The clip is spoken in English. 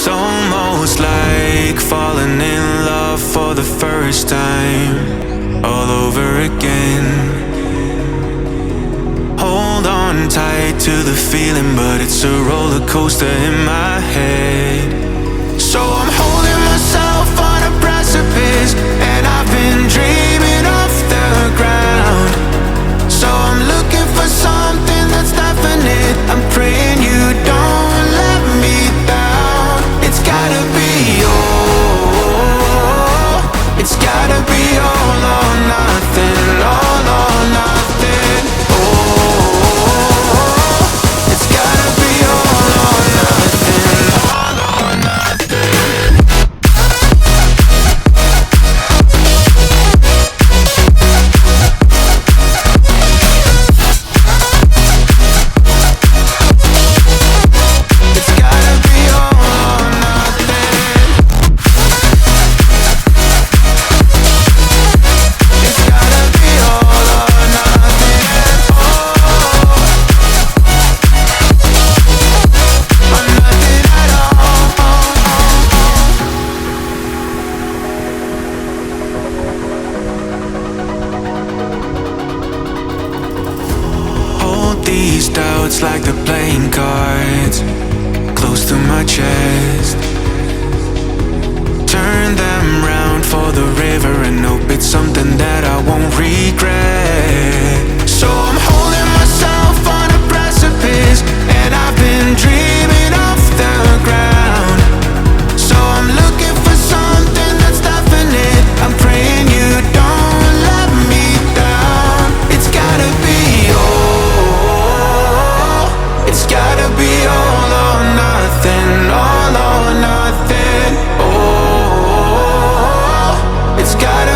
almost like falling in love for the first time, all over again. Hold on tight to the feeling, but it's a roller coaster in my head. So I'm holding myself on a precipice, and I've been dreaming off the ground. So I'm looking for something that's definite. I'm praying you don't let me down. It's gotta be all. It's gotta be all or nothing. All or nothing. Oh, it's gotta be all or nothing. All or nothing. It's gotta be all or nothing. It's gotta be all or nothing. Oh, or nothing at all. Hold these doubts like the playing cards close to my chest. Turn them round for the river and hope it's something that I won't regret. So I'm holding myself on a precipice, and I've been dreaming off the ground. So I'm looking for something that's definite. I'm praying you don't let me down. It's gotta be all. It's gotta be all or nothing. All or nothing. Oh, it's gotta